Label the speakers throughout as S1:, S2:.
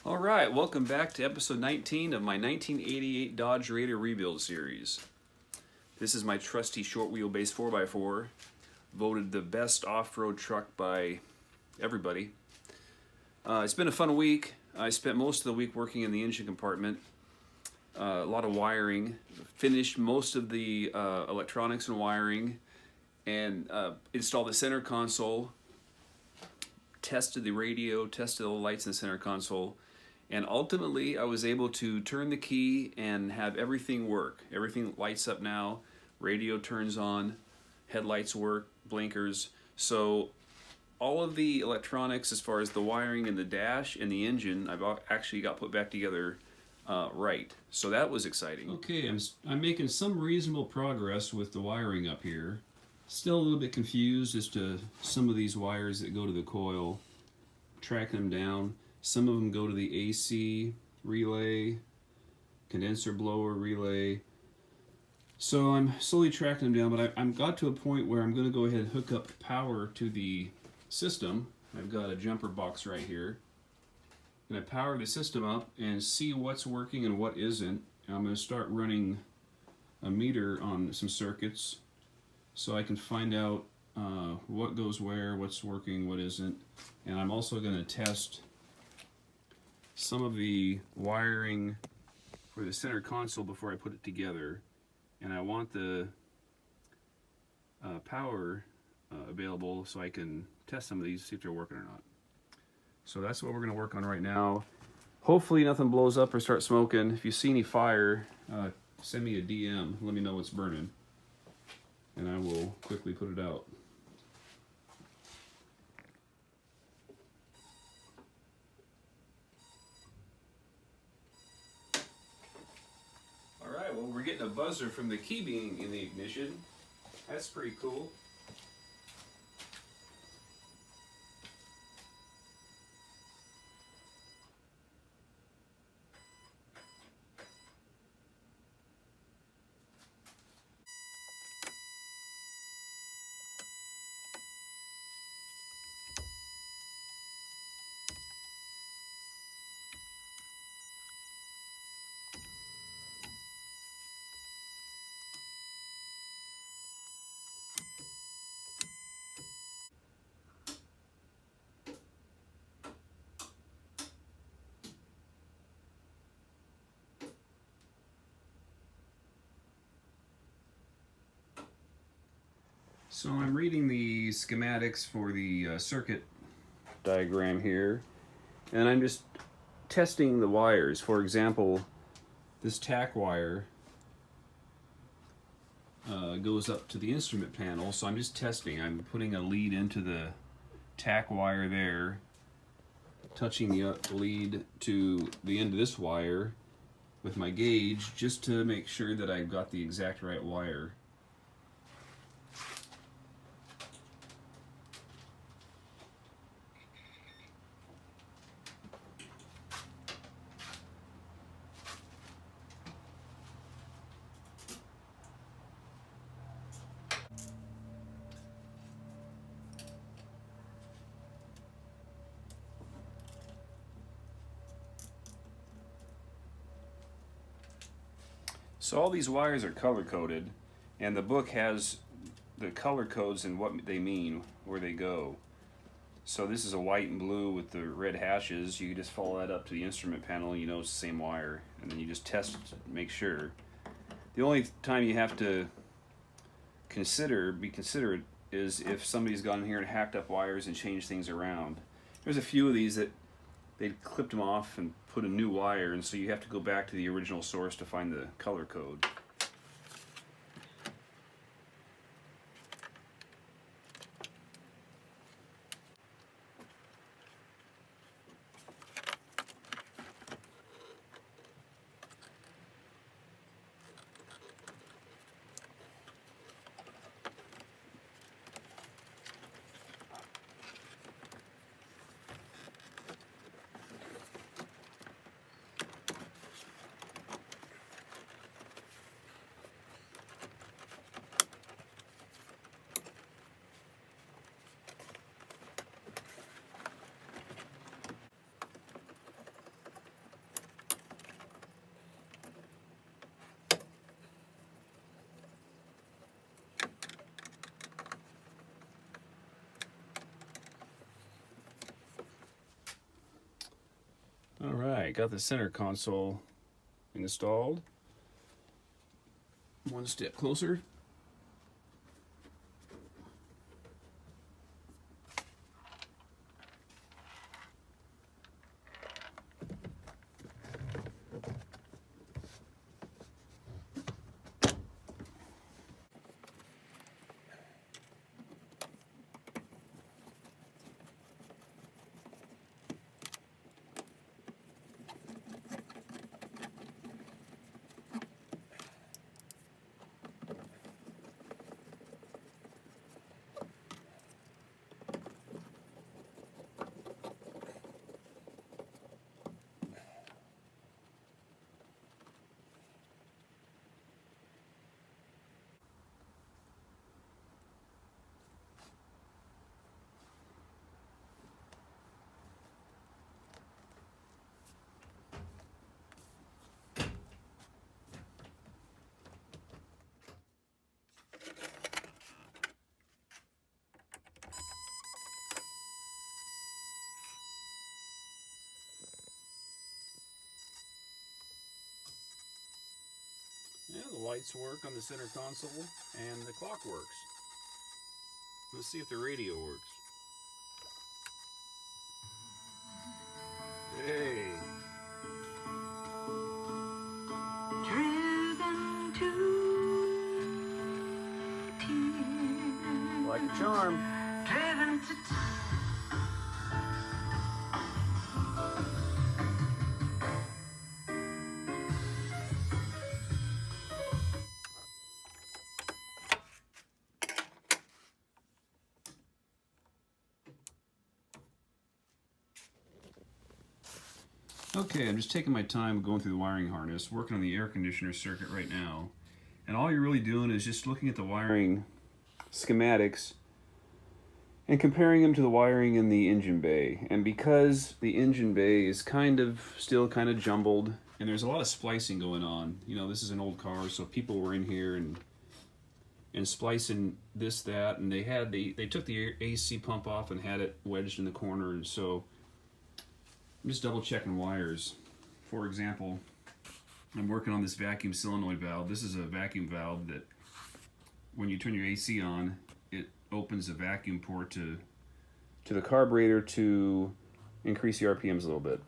S1: All right, welcome back to episode 19 of my 1988 Dodge Raider rebuild series. This is my trusty short wheelbase 4x4, voted the best off-road truck by everybody. It's been a fun week. I spent most of the week working in the engine compartment, a lot of wiring, finished most of the electronics and wiring, and installed the center console, tested the radio, tested all the lights in the center console, and ultimately I was able to turn the key and have everything work. Everything lights up now, radio turns on, headlights work, blinkers. So all of the electronics as far as the wiring and the dash and the engine, I've actually got put back together right. So that was exciting.
S2: Okay, I'm making some reasonable progress with the wiring up here. Still a little bit confused as to some of these wires that go to the coil. Tracking them down. Some of them go to the AC relay, condenser blower relay. So I'm slowly tracking them down, but I'm got to a point where I'm going to go ahead and hook up power to the system. I've got a jumper box right here. I'm going to power the system up and see what's working and what isn't. And I'm going to start running a meter on some circuits so I can find out what goes where, what's working, what isn't. And I'm also going to test some of the wiring for the center console before I put it together. And I want the power available so I can test some of these, see if they're working or not. So that's what we're going to work on right now. Hopefully nothing blows up or starts smoking. If you see any fire, send me a DM, let me know what's burning, and I will quickly put it out.
S1: Alright, well, we're getting a buzzer from the key being in the ignition. That's pretty cool.
S2: So I'm reading the schematics for the circuit diagram here, and I'm just testing the wires. For example, this tack wire goes up to the instrument panel, so I'm just testing. I'm putting a lead into the tack wire there, touching the lead to the end of this wire with my gauge just to make sure that I've got the exact right wire.
S1: So all these wires are color-coded, and the book has the color codes and what they mean, where they go. So this is a white and blue with the red hashes. You can just follow that up to the instrument panel, you know it's the same wire, and then you just test to make sure. The only time you have to be considerate is if somebody's gone in here and hacked up wires and changed things around. There's a few of these that they clipped them off and put a new wire, and so you have to go back to the original source to find the color code.
S2: All right, got the center console installed. One step closer. Yeah, the lights work on the center console, and the clock works. Let's see if the radio works. Hey!
S3: Driven to tears.
S2: Like a charm.
S3: Driven to
S2: Okay, I'm just taking my time going through the wiring harness, working on the air conditioner circuit right now. And all you're really doing is just looking at the wiring schematics and comparing them to the wiring in the engine bay. And because the engine bay is still kind of jumbled, and there's a lot of splicing going on. You know, this is an old car, so people were in here and splicing this, that, and they took the AC pump off and had it wedged in the corner, and so I'm just double checking wires. For example, I'm working on this vacuum solenoid valve. This is a vacuum valve that when you turn your AC on, it opens a vacuum port to the carburetor to increase the RPMs a little bit.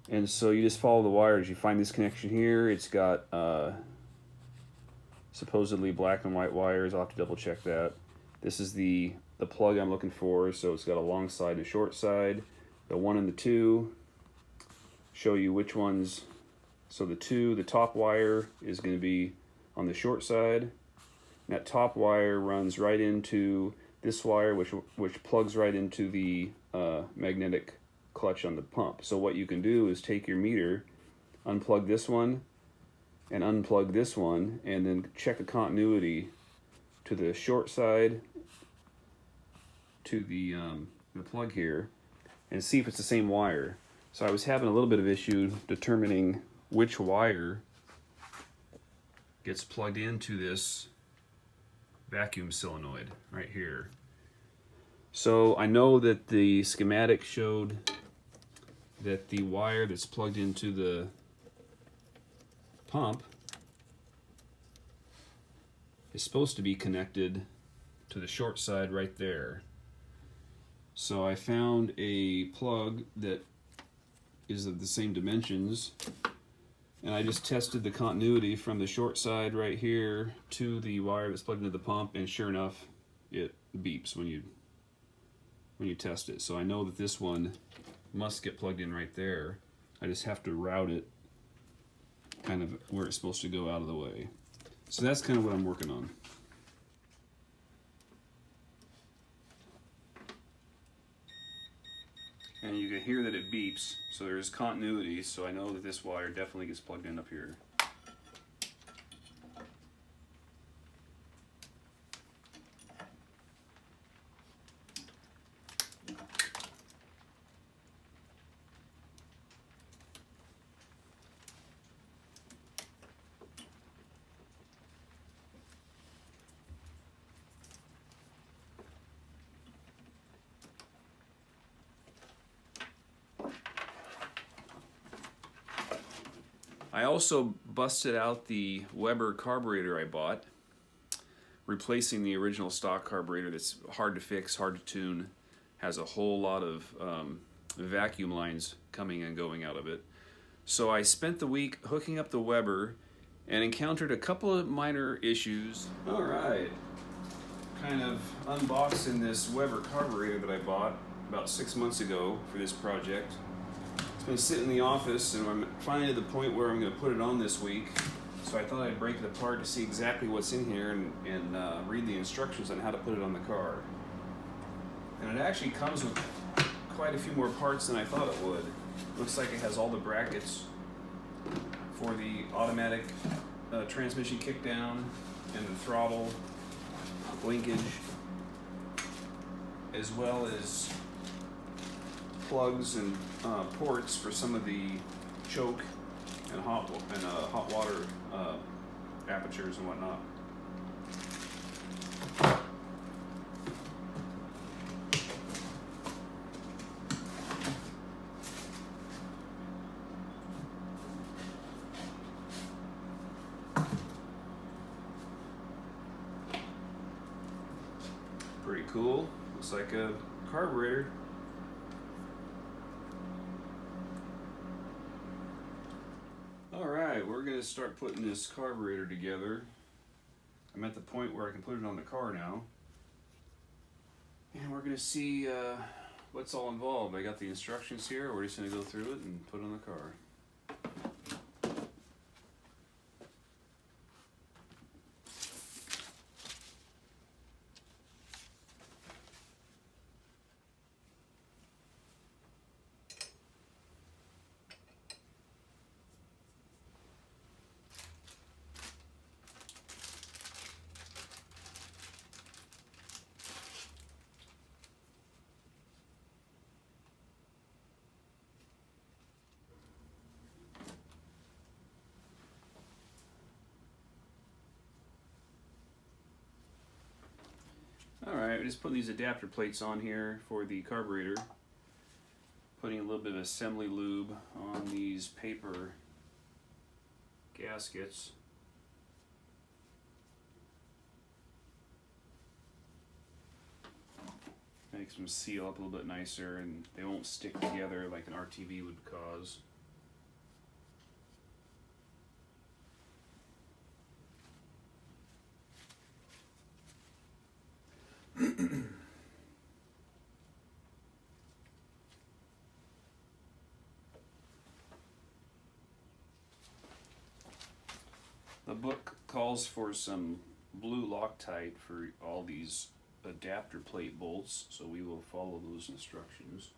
S2: And so you just follow the wires. You find this connection here. It's got supposedly black and white wires. I'll have to double check that. This is the plug I'm looking for. So it's got a long side and a short side. The 1 and the 2 show you which ones. So the top wire is going to be on the short side. And that top wire runs right into this wire, which plugs right into the magnetic clutch on the pump. So what you can do is take your meter, unplug this one, and unplug this one, and then check the continuity to the short side, to the plug here, and see if it's the same wire. So I was having a little bit of issue determining which wire gets plugged into this vacuum solenoid right here. So I know that the schematic showed that the wire that's plugged into the pump is supposed to be connected to the short side right there. So I found a plug that is of the same dimensions, and I just tested the continuity from the short side right here to the wire that's plugged into the pump, and sure enough, it beeps when you test it. So I know that this one must get plugged in right there. I just have to route it kind of where it's supposed to go out of the way. So that's kind of what I'm working on. And you can hear that it beeps, so there's continuity, so I know that this wire definitely gets plugged in up here.
S1: I also busted out the Weber carburetor I bought, replacing the original stock carburetor that's hard to fix, hard to tune, has a whole lot of vacuum lines coming and going out of it. So I spent the week hooking up the Weber and encountered a couple of minor issues. All right, kind of unboxing this Weber carburetor that I bought about 6 months ago for this project. It's been sitting in the office, and I'm finally at the point where I'm going to put it on this week. So I thought I'd break it apart to see exactly what's in here and read the instructions on how to put it on the car. And it actually comes with quite a few more parts than I thought it would. Looks like it has all the brackets for the automatic transmission kickdown and the throttle linkage, as well as plugs and ports for some of the choke and hot water apertures and whatnot. Pretty cool. Looks like a carburetor. Alright, we're going to start putting this carburetor together. I'm at the point where I can put it on the car now. And we're going to see what's all involved. I got the instructions here. We're just going to go through it and put it on the car. Alright, just putting these adapter plates on here for the carburetor. Putting a little bit of assembly lube on these paper gaskets. Makes them seal up a little bit nicer and they won't stick together like an RTV would cause. The book calls for some blue Loctite for all these adapter plate bolts, so we will follow those instructions.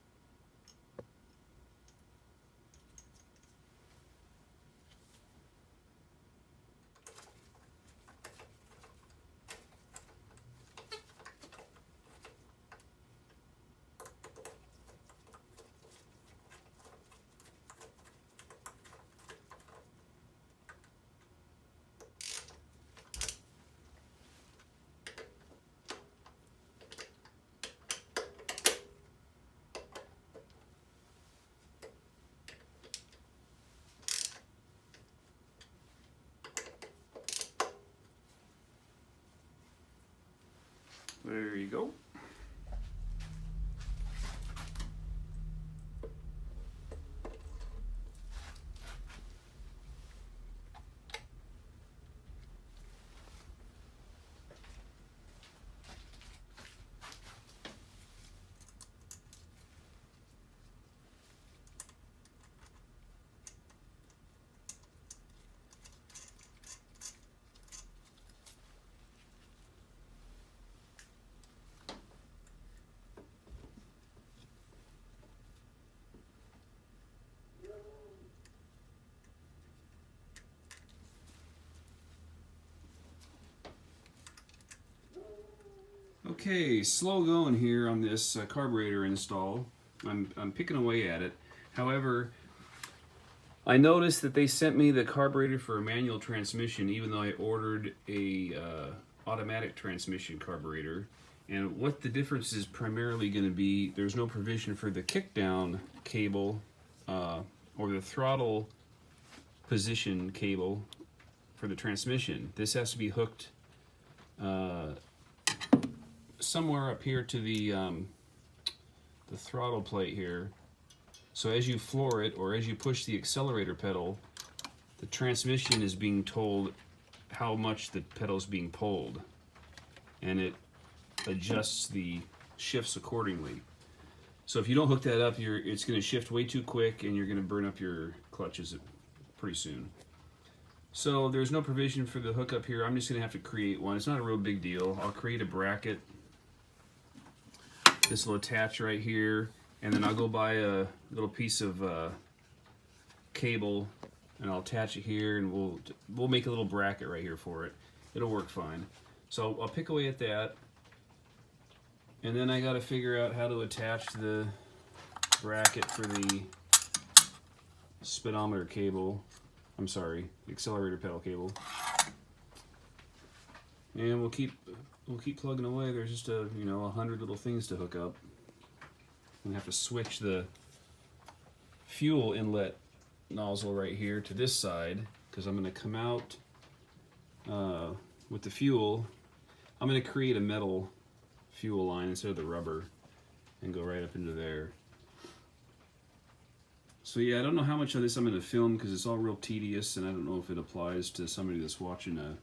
S1: There you go. Okay, slow going here on this carburetor install. I'm picking away at it. However, I noticed that they sent me the carburetor for a manual transmission even though I ordered a automatic transmission carburetor. And what the difference is primarily going to be, there's no provision for the kickdown cable or the throttle
S2: position cable for the transmission. This has to be hooked somewhere up here to the throttle plate here. So as you floor it, or as you push the accelerator pedal, the transmission is being told how much the pedal is being pulled, and it adjusts the shifts accordingly. So if you don't hook that up, it's going to shift way too quick, and you're going to burn up your clutches pretty soon. So there's no provision for the hookup here. I'm just going to have to create one. It's not a real big deal. I'll create a bracket. This will attach right here, and then I'll go buy a little piece of cable, and I'll attach it here, and we'll make a little bracket right here for it. It'll work fine. So I'll pick away at that, and then I got to figure out how to attach the bracket for the speedometer cable. I'm sorry, accelerator pedal cable. And we'll keep plugging away. There's just 100 little things to hook up. I'm gonna have to switch the fuel inlet nozzle right here to this side, because I'm gonna come out with the fuel. I'm gonna create a metal fuel line instead of the rubber and go right up into there. So yeah, I don't know how much of this I'm going to film, because it's all real tedious, and I don't know if it applies to somebody that's watching a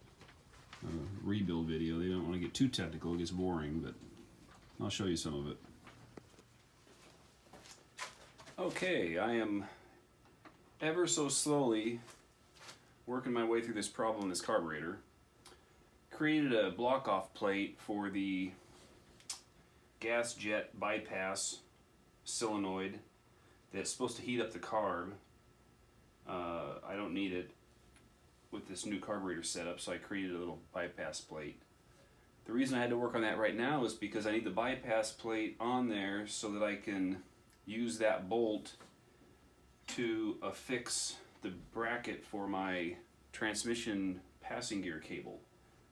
S2: rebuild video. They don't want to get too technical, it gets boring, but I'll show you some of it. Okay, I am ever so slowly working my way through this problem in this carburetor. Created a block-off plate for the gas jet bypass solenoid that's supposed to heat up the carb. I don't need it with this new carburetor setup, so I created a little bypass plate. The reason I had to work on that right now is because I need the bypass plate on there so that I can use that bolt to affix the bracket for my transmission passing gear cable.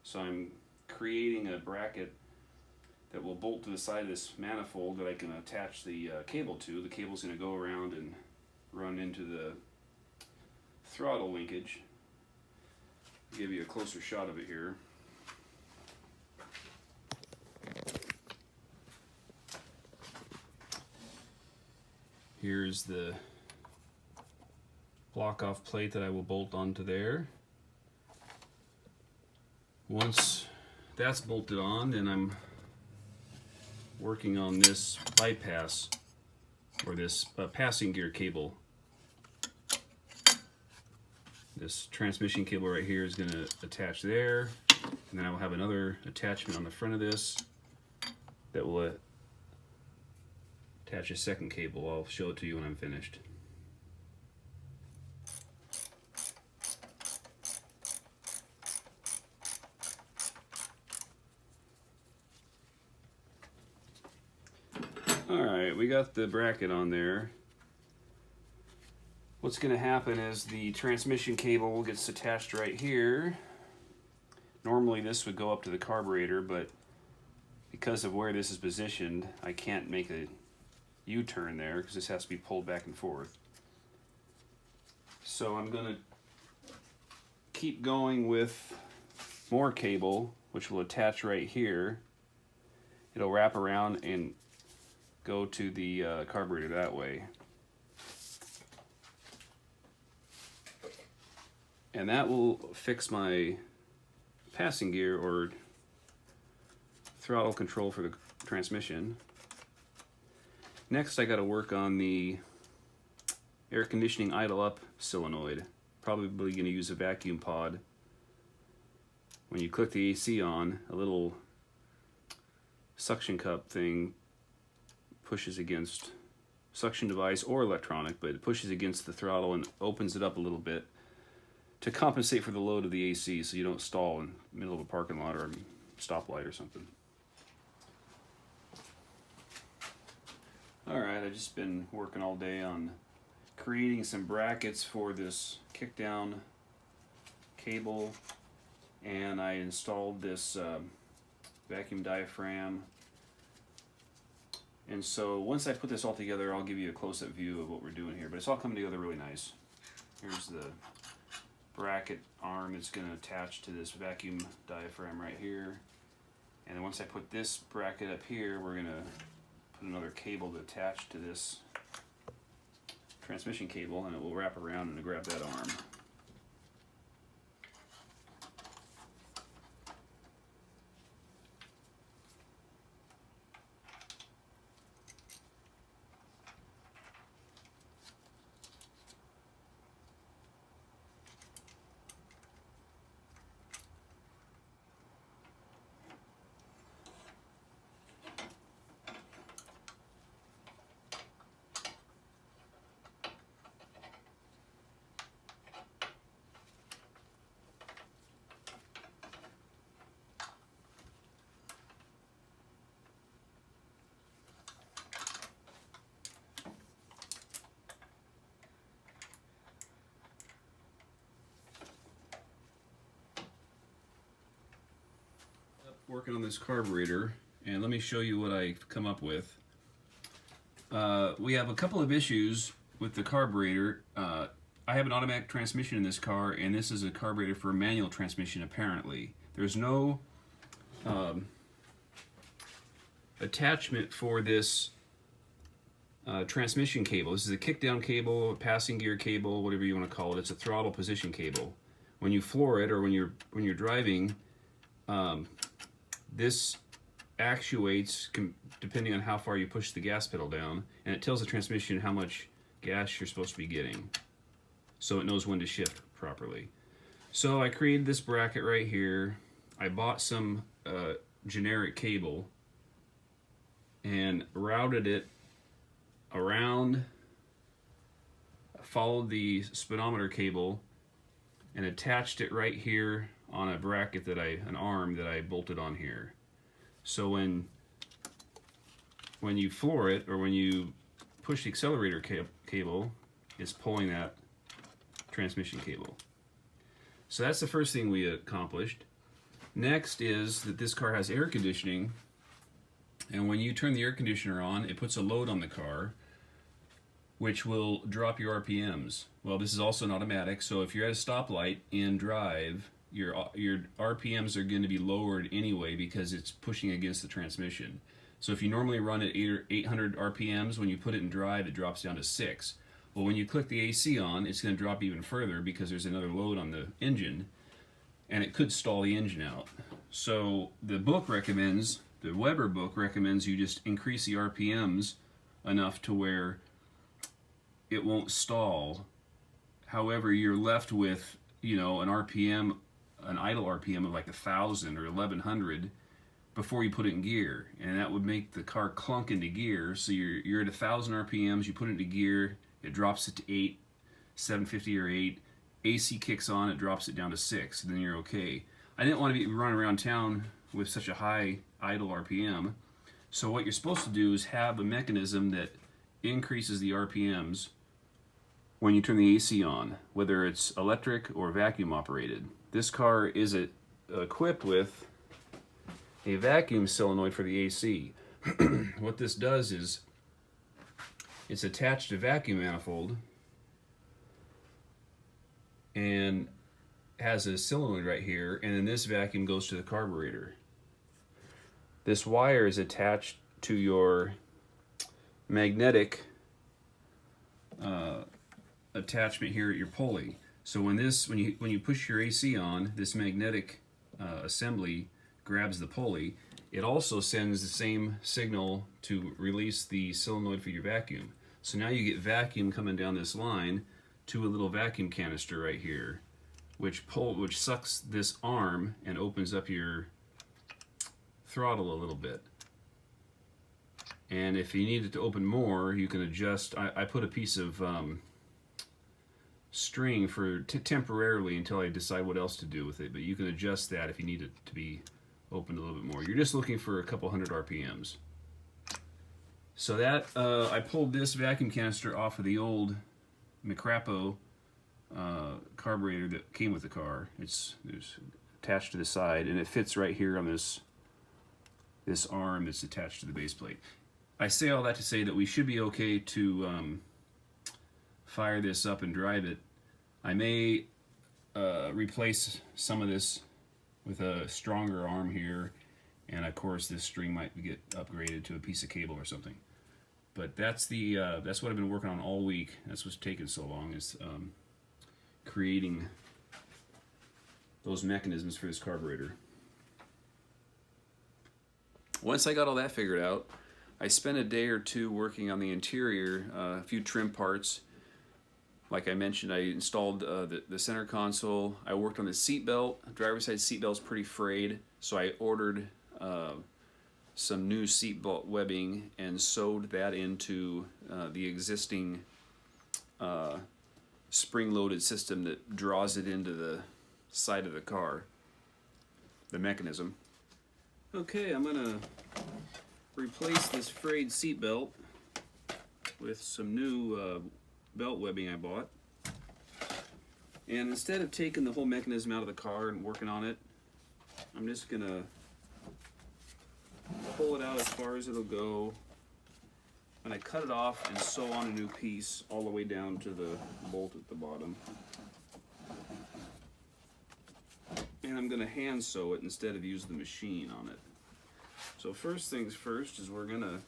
S2: So I'm creating a bracket that will bolt to the side of this manifold that I can attach the cable to. The cable's going to go around and run into the throttle linkage. I'll give you a closer shot of it here. Here's the block-off plate that I will bolt onto there. Once that's bolted on, then I'm working on this bypass, or this passing gear cable. This transmission cable right here is going to attach there, and then I will have another attachment on the front of this that will attach a second cable. I'll show it to you when I'm finished. Alright, we got the bracket on there. What's going to happen is the transmission cable gets attached right here. Normally this would go up to the carburetor, but because of where this is positioned, I can't make a U-turn there because this has to be pulled back and forth. So I'm going to keep going with more cable, which will attach right here. It'll wrap around and go to the carburetor that way. And that will fix my passing gear or throttle control for the transmission. Next I got to work on the air conditioning idle up solenoid. Probably going to use a vacuum pod. When you click the AC on, a little suction cup thing pushes against suction device or electronic, but it pushes against the throttle and opens it up a little bit to compensate for the load of the AC, so you don't stall in the middle of a parking lot or a stoplight or something. Alright, I've just been working all day on creating some brackets for this kickdown cable, and I installed this vacuum diaphragm. And so once I put this all together, I'll give you a close-up view of what we're doing here, but it's all coming together really nice. Here's the bracket arm that's going to attach to this vacuum diaphragm right here. And then once I put this bracket up here, we're going to put another cable to attach to this transmission cable, and it will wrap around and grab that arm. Working on this carburetor, and let me show you what I've come up with. We have a couple of issues with the carburetor. I have an automatic transmission in this car, and this is a carburetor for a manual transmission apparently. There's no attachment for this transmission cable. This is a kickdown cable, a passing gear cable, whatever you want to call it. It's a throttle position cable. When you floor it, or when you're driving, this actuates depending on how far you push the gas pedal down, and it tells the transmission how much gas you're supposed to be getting, so it knows when to shift properly. So I created this bracket right here. I bought some generic cable and routed it around, followed the speedometer cable and attached it right here on a bracket an arm that I bolted on here. So when you floor it, or when you push the accelerator cable, it's pulling that transmission cable. So that's the first thing we accomplished. Next is that this car has air conditioning, and when you turn the air conditioner on, it puts a load on the car, which will drop your RPMs. Well, this is also an automatic, so if you're at a stoplight in drive, your RPMs are going to be lowered anyway because it's pushing against the transmission. So if you normally run at 800 RPMs, when you put it in drive, it drops down to 6. Well, when you click the AC on, it's going to drop even further because there's another load on the engine, and it could stall the engine out. So the Weber book recommends you just increase the RPMs enough to where it won't stall. However, you're left with, an idle RPM of like 1,000 or 1,100 before you put it in gear, and that would make the car clunk into gear. So you're at 1,000 RPMs, you put it into gear, it drops it to 8, 750 or 8. AC kicks on, it drops it down to 6, and then you're okay. I didn't want to be running around town with such a high idle RPM. So what you're supposed to do is have a mechanism that increases the RPMs when you turn the AC on, whether it's electric or vacuum operated. This car is equipped with a vacuum solenoid for the AC. What this does is it's attached to vacuum manifold and has a solenoid right here, and then this vacuum goes to the carburetor. This wire is attached to your magnetic attachment here at your pulley. So when you push your AC on, this magnetic assembly grabs the pulley. It also sends the same signal to release the solenoid for your vacuum. So now you get vacuum coming down this line to a little vacuum canister right here, which sucks this arm and opens up your throttle a little bit. And if you need it to open more, you can adjust. I put a piece of string for temporarily until I decide what else to do with it, but you can adjust that if you need it to be opened a little bit more. You're just looking for a couple hundred RPMs. So that I pulled this vacuum canister off of the old McCrapo carburetor that came with the car. It's attached to the side, and it fits right here on this arm that's attached to the base plate. I say all that to say that we should be okay to fire this up and drive it. I may replace some of this with a stronger arm here, and of course this string might get upgraded to a piece of cable or something. But that's what I've been working on all week. That's what's taken so long, is creating those mechanisms for this carburetor.
S1: Once I got all that figured out, I spent a day or two working on the interior, a few trim parts. Like I mentioned, I installed the center console. I worked on the seat belt. Driver's side seat belt's pretty frayed, so I ordered some new seat belt webbing and sewed that into the existing spring-loaded system that draws it into the side of the car, the mechanism. Okay, I'm gonna replace this frayed seat belt with some new belt webbing I bought. And instead of taking the whole mechanism out of the car and working on it, I'm just gonna pull it out as far as it'll go, and I cut it off and sew on a new piece all the way down to the bolt at the bottom. And I'm gonna hand sew it instead of use the machine on it. So first things first is we're gonna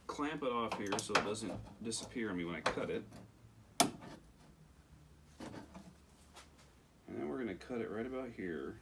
S1: clamp it off here so it doesn't disappear on me when I cut it. And then we're gonna cut it right about here.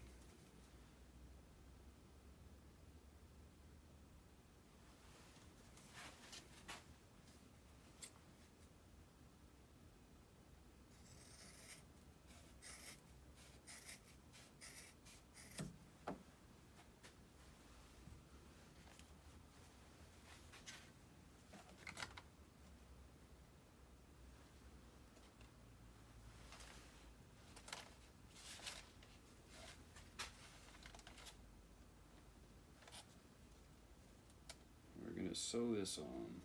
S1: Sew this on.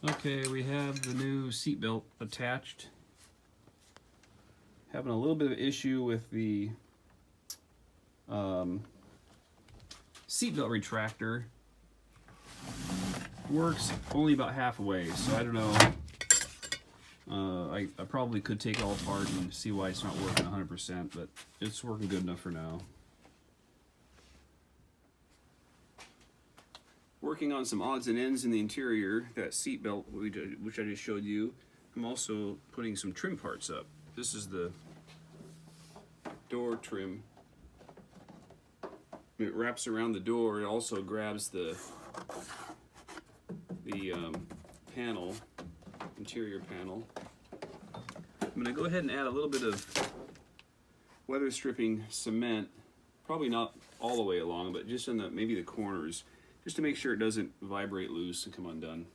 S2: Okay, we have the new seat belt attached. Having a little bit of issue with the seat belt retractor. Works only about halfway, so I don't know. I probably could take it all apart and see why it's not working 100%, but it's working good enough for now.
S1: Working on some odds and ends in the interior, that seat belt which I just showed you. I'm also putting some trim parts up. This is the door trim. It wraps around the door. It also grabs the panel, interior panel. I'm going to go ahead and add a little bit of weather stripping cement, probably not all the way along, but just in maybe the corners, just to make sure it doesn't vibrate loose and come undone.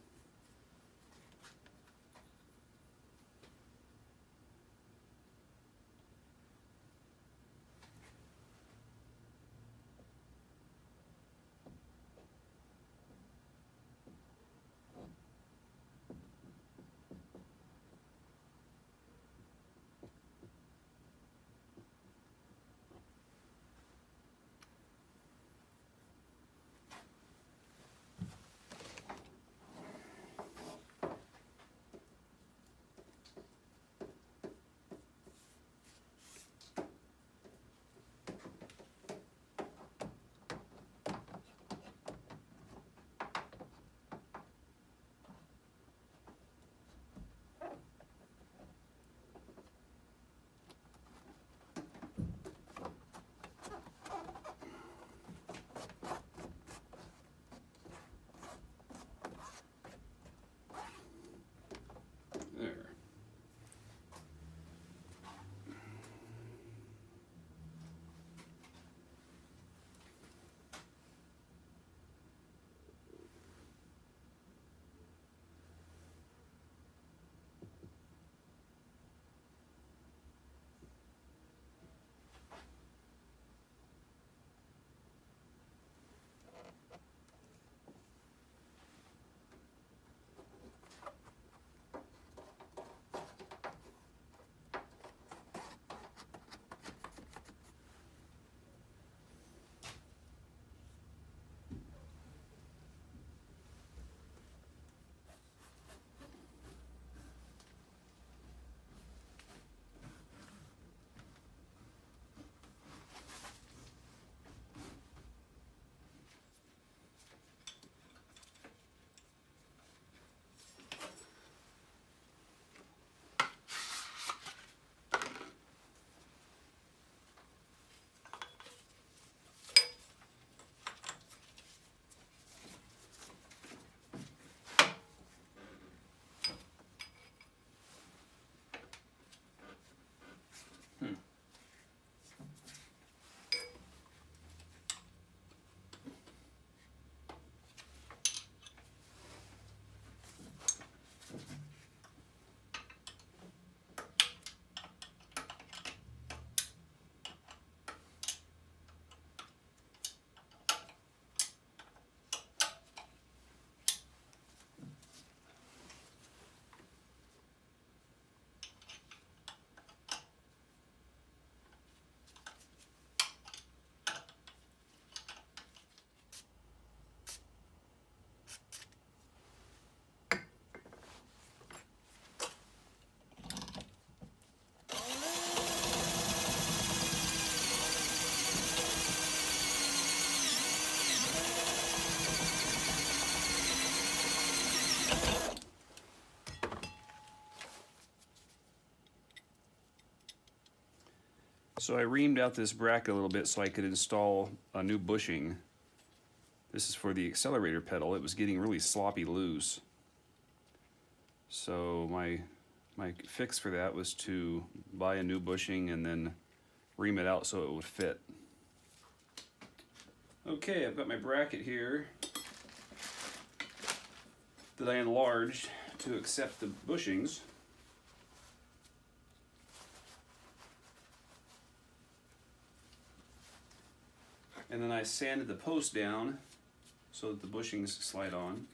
S1: So I reamed out this bracket a little bit so I could install a new bushing. This is for the accelerator pedal. It was getting really sloppy loose. So my fix for that was to buy a new bushing and then ream it out so it would fit. Okay, I've got my bracket here that I enlarged to accept the bushings. And then I sanded the post down so that the bushings slide on.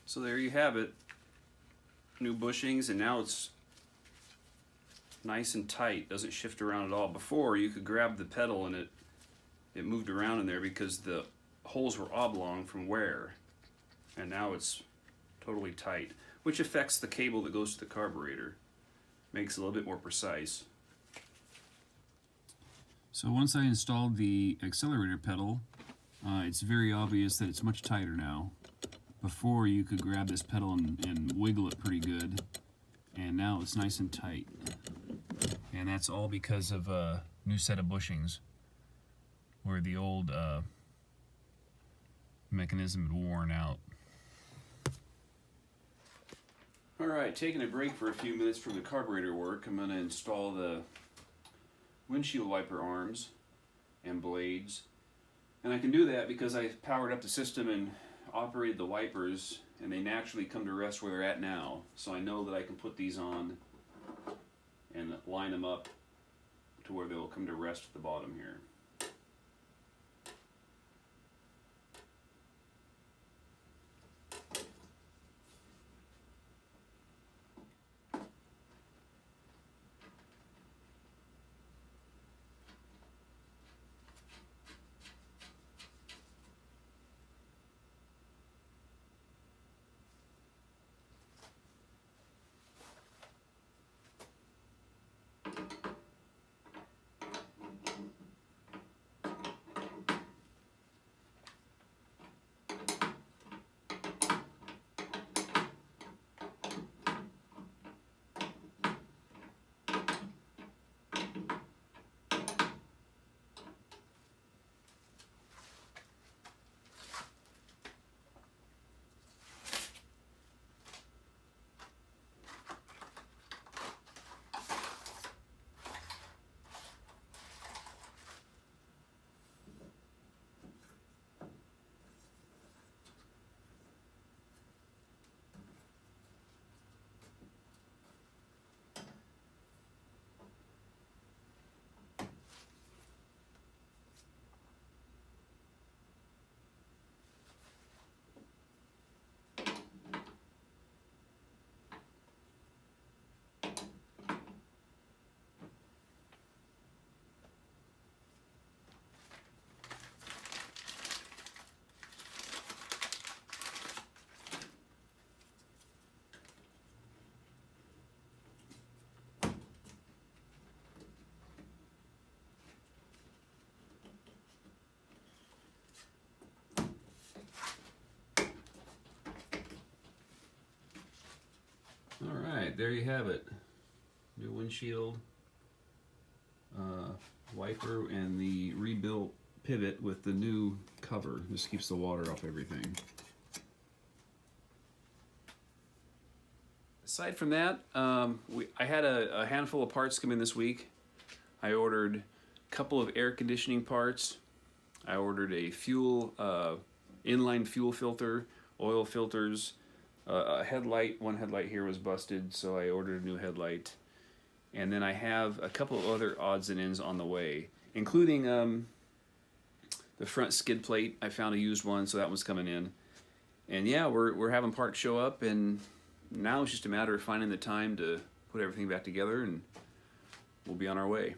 S1: So there you have it, new bushings, and now it's nice and tight, doesn't shift around at all. Before, you could grab the pedal and it moved around in there because the holes were oblong from wear, and now it's totally tight, which affects the cable that goes to the carburetor, makes it a little bit more precise.
S2: So once I installed the accelerator pedal, it's very obvious that it's much tighter now. Before, you could grab this pedal and wiggle it pretty good, and now it's nice and tight. And that's all because of a new set of bushings, where the old mechanism had worn out.
S1: Alright, taking a break for a few minutes from the carburetor work, I'm going to install the windshield wiper arms and blades. And I can do that because I powered up the system and operated the wipers, and they naturally come to rest where they're at now. So I know that I can put these on and line them up to where they'll come to rest at the bottom here. Alright, there you have it. New windshield, wiper, and the rebuilt pivot with the new cover. This keeps the water off everything. Aside from that, I had a handful of parts come in this week. I ordered a couple of air conditioning parts. I ordered a fuel, inline fuel filter, oil filters, a headlight. One headlight here was busted, so I ordered a new headlight. And then I have a couple of other odds and ends on the way, including the front skid plate. I found a used one, so that one's coming in. And yeah, we're having parts show up, and now it's just a matter of finding the time to put everything back together, and we'll be on our way.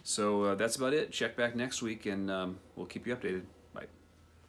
S1: So that's about it. Check back next week, and we'll keep you updated.